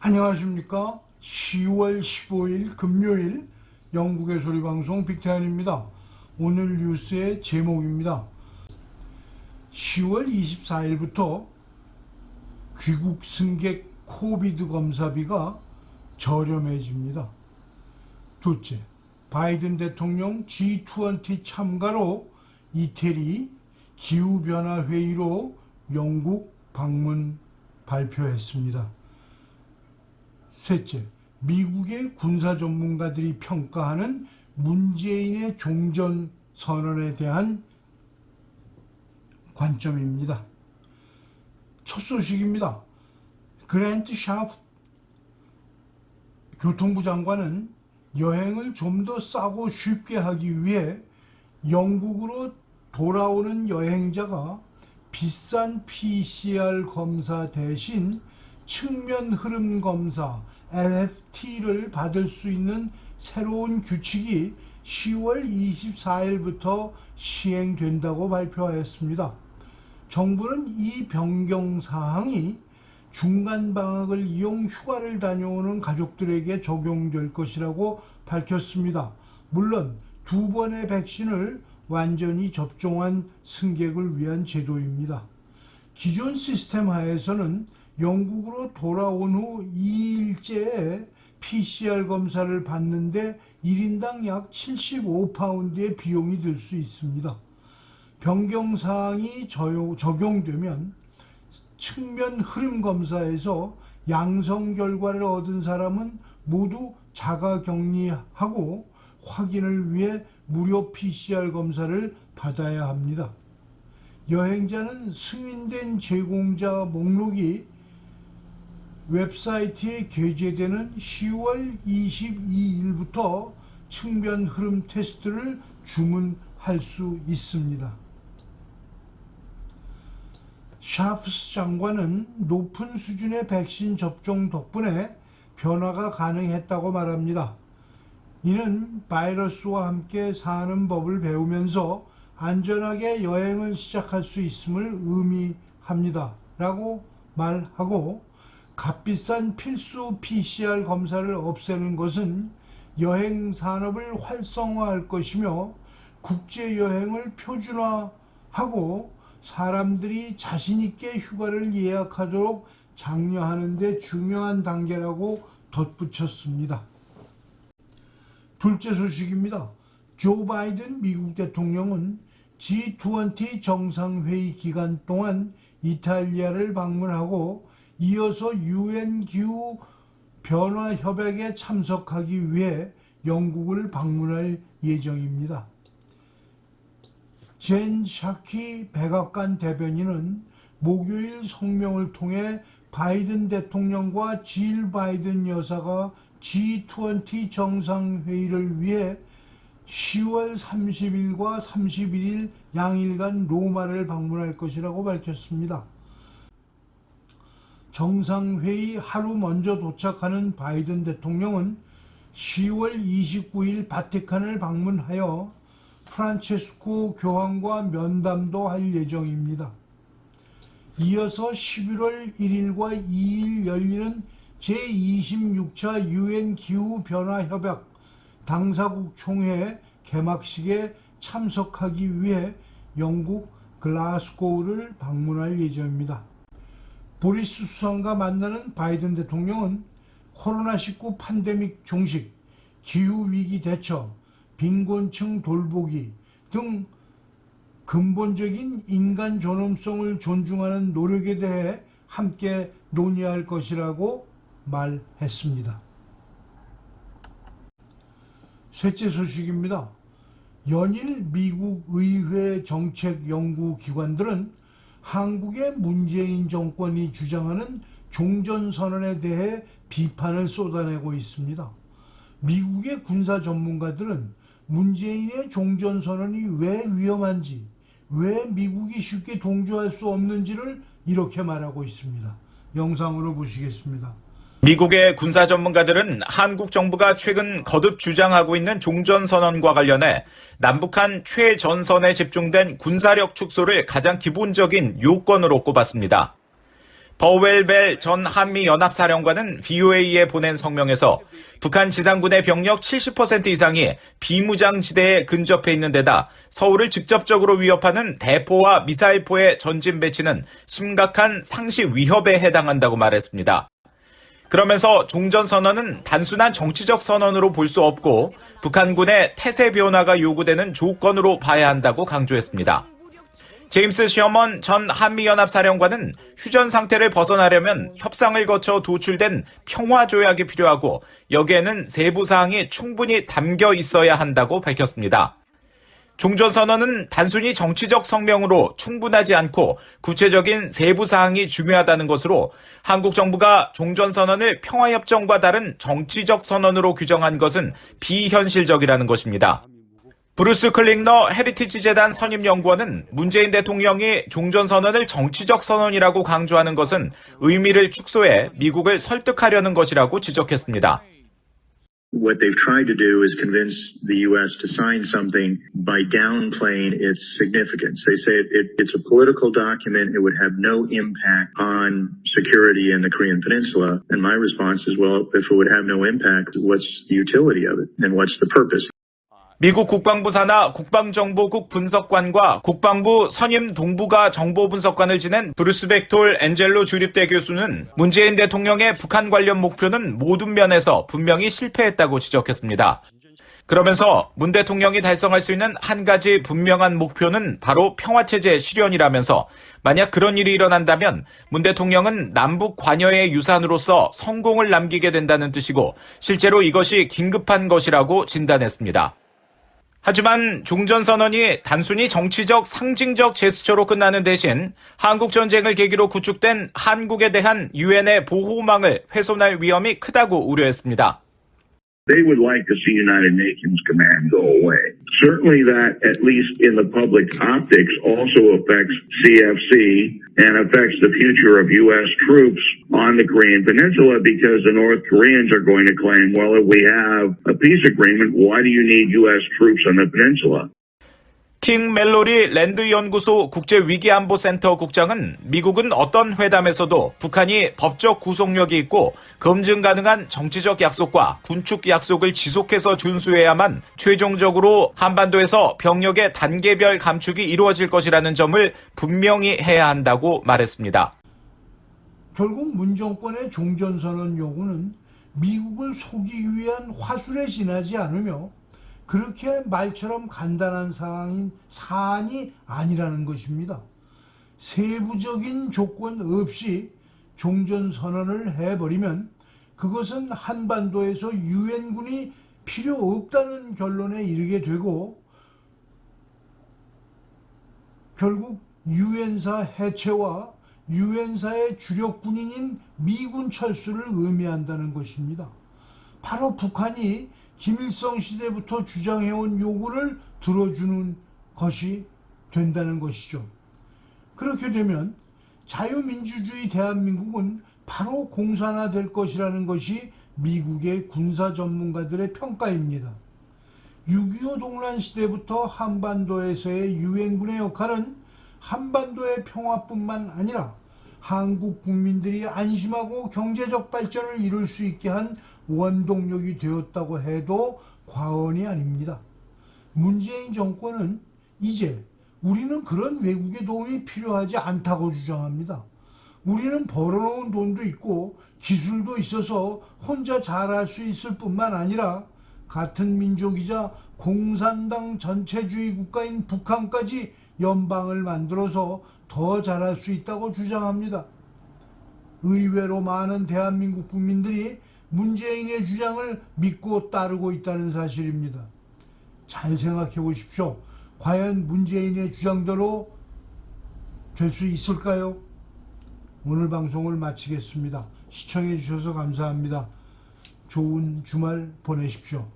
안녕하십니까. 10월 15일 금요일 영국의 소리방송 빅태현입니다. 오늘 뉴스의 제목입니다. 10월 24일부터 귀국 승객 코비드 검사비가 저렴해집니다. 둘째, 바이든 대통령 G20 참가로 이태리 기후변화회의로 영국 방문 발표했습니다. 셋째, 미국의 군사 전문가들이 평가하는 문재인의 종전 선언에 대한 관점입니다. 첫 소식입니다. 그랜트 샤프 교통부 장관은 여행을 좀 더 싸고 쉽게 하기 위해 영국으로 돌아오는 여행자가 비싼 PCR 검사 대신 측면 흐름 검사 LFT를 받을 수 있는 새로운 규칙이 10월 24일부터 시행된다고 발표하였습니다. 정부는 이 변경 사항이 중간 방학을 이용 휴가를 다녀오는 가족들에게 적용될 것이라고 밝혔습니다. 물론 두 번의 백신을 완전히 접종한 승객을 위한 제도입니다. 기존 시스템 하에서는 영국으로 돌아온 후 2일째에 PCR 검사를 받는데 1인당 약 75파운드의 비용이 들 수 있습니다. 변경사항이 적용되면 측면 흐름 검사에서 양성 결과를 얻은 사람은 모두 자가격리하고 확인을 위해 무료 PCR 검사를 받아야 합니다. 여행자는 승인된 제공자 목록이 웹사이트에 게재되는 10월 22일부터 측면 흐름 테스트를 주문할 수 있습니다. 샤프스 장관은 높은 수준의 백신 접종 덕분에 변화가 가능했다고 말합니다. 이는 바이러스와 함께 사는 법을 배우면서 안전하게 여행을 시작할 수 있음을 의미합니다. 라고 말하고 값비싼 필수 PCR 검사를 없애는 것은 여행 산업을 활성화할 것이며 국제여행을 표준화하고 사람들이 자신있게 휴가를 예약하도록 장려하는 데 중요한 단계라고 덧붙였습니다. 둘째 소식입니다. 조 바이든 미국 대통령은 G20 정상회의 기간 동안 이탈리아를 방문하고 이어서 UN 기후 변화 협약에 참석하기 위해 영국을 방문할 예정입니다. 젠 샤키 백악관 대변인은 목요일 성명을 통해 바이든 대통령과 질 바이든 여사가 G20 정상회의를 위해 10월 30일과 31일 양일간 로마를 방문할 것이라고 밝혔습니다. 정상회의 하루 먼저 도착하는 바이든 대통령은 10월 29일 바티칸을 방문하여 프란체스코 교황과 면담도 할 예정입니다. 이어서 11월 1일과 2일 열리는 제26차 UN 기후변화협약 당사국 총회 개막식에 참석하기 위해 영국 글라스고우를 방문할 예정입니다. 보리스 수상과 만나는 바이든 대통령은 코로나19 팬데믹 종식, 기후위기 대처, 빈곤층 돌보기 등 근본적인 인간 존엄성을 존중하는 노력에 대해 함께 논의할 것이라고 말했습니다. 셋째 소식입니다. 연일 미국 의회 정책 연구기관들은 한국의 문재인 정권이 주장하는 종전선언에 대해 비판을 쏟아내고 있습니다. 미국의 군사 전문가들은 문재인의 종전선언이 왜 위험한지, 왜 미국이 쉽게 동조할 수 없는지를 이렇게 말하고 있습니다. 영상으로 보시겠습니다. 미국의 군사 전문가들은 한국 정부가 최근 거듭 주장하고 있는 종전선언과 관련해 남북한 최전선에 집중된 군사력 축소를 가장 기본적인 요건으로 꼽았습니다. 버웰 벨 전 한미연합사령관은 VOA에 보낸 성명에서 북한 지상군의 병력 70% 이상이 비무장지대에 근접해 있는 데다 서울을 직접적으로 위협하는 대포와 미사일포의 전진 배치는 심각한 상시 위협에 해당한다고 말했습니다. 그러면서 종전선언은 단순한 정치적 선언으로 볼 수 없고 북한군의 태세 변화가 요구되는 조건으로 봐야 한다고 강조했습니다. 제임스 셔먼 전 한미연합사령관은 휴전 상태를 벗어나려면 협상을 거쳐 도출된 평화조약이 필요하고 여기에는 세부 사항이 충분히 담겨 있어야 한다고 밝혔습니다. 종전선언은 단순히 정치적 성명으로 충분하지 않고 구체적인 세부 사항이 중요하다는 것으로 한국 정부가 종전선언을 평화협정과 다른 정치적 선언으로 규정한 것은 비현실적이라는 것입니다. 브루스 클링너 헤리티지 재단 선임연구원은 문재인 대통령이 종전선언을 정치적 선언이라고 강조하는 것은 의미를 축소해 미국을 설득하려는 것이라고 지적했습니다. What they've tried to do is convince the U.S. to sign something by downplaying its significance. They say it's a political document. It would have no impact on security in the Korean Peninsula. And my response is, well, if it would have no impact, what's the utility of it? And what's the purpose? 미국 국방부 산하 국방정보국 분석관과 국방부 선임 동북아 정보분석관을 지낸 브루스 벡톨 엔젤로 주립대 교수는 문재인 대통령의 북한 관련 목표는 모든 면에서 분명히 실패했다고 지적했습니다. 그러면서 문 대통령이 달성할 수 있는 한 가지 분명한 목표는 바로 평화체제 실현이라면서 만약 그런 일이 일어난다면 문 대통령은 남북 관여의 유산으로서 성공을 남기게 된다는 뜻이고 실제로 이것이 긴급한 것이라고 진단했습니다. 하지만 종전선언이 단순히 정치적 상징적 제스처로 끝나는 대신 한국전쟁을 계기로 구축된 한국에 대한 유엔의 보호망을 훼손할 위험이 크다고 우려했습니다. They would like to see United Nations Command go away. Certainly that, at least in the public optics, also affects CFC and affects the future of U.S. troops on the Korean Peninsula because the North Koreans are going to claim, well, if we have a peace agreement, why do you need U.S. troops on the peninsula? 킹 멜로리 랜드연구소 국제위기안보센터 국장은 미국은 어떤 회담에서도 북한이 법적 구속력이 있고 검증 가능한 정치적 약속과 군축 약속을 지속해서 준수해야만 최종적으로 한반도에서 병력의 단계별 감축이 이루어질 것이라는 점을 분명히 해야 한다고 말했습니다. 결국 문 정권의 종전선언 요구는 미국을 속이기 위한 화술에 지나지 않으며 그렇게 말처럼 간단한 사안이 아니라는 것입니다. 세부적인 조건 없이 종전선언을 해버리면 그것은 한반도에서 유엔군이 필요 없다는 결론에 이르게 되고 결국 유엔사 해체와 유엔사의 주력 군인인 미군 철수를 의미한다는 것입니다. 바로 북한이 김일성 시대부터 주장해온 요구를 들어주는 것이 된다는 것이죠. 그렇게 되면 자유민주주의 대한민국은 바로 공산화될 것이라는 것이 미국의 군사 전문가들의 평가입니다. 6.25 동란 시대부터 한반도에서의 유엔군의 역할은 한반도의 평화뿐만 아니라 한국 국민들이 안심하고 경제적 발전을 이룰 수 있게 한 원동력이 되었다고 해도 과언이 아닙니다. 문재인 정권은 이제 우리는 그런 외국의 도움이 필요하지 않다고 주장합니다. 우리는 벌어놓은 돈도 있고 기술도 있어서 혼자 잘할 수 있을 뿐만 아니라 같은 민족이자 공산당 전체주의 국가인 북한까지 연방을 만들어서 더 잘할 수 있다고 주장합니다. 의외로 많은 대한민국 국민들이 문재인의 주장을 믿고 따르고 있다는 사실입니다. 잘 생각해 보십시오. 과연 문재인의 주장대로 될 수 있을까요? 오늘 방송을 마치겠습니다. 시청해 주셔서 감사합니다. 좋은 주말 보내십시오.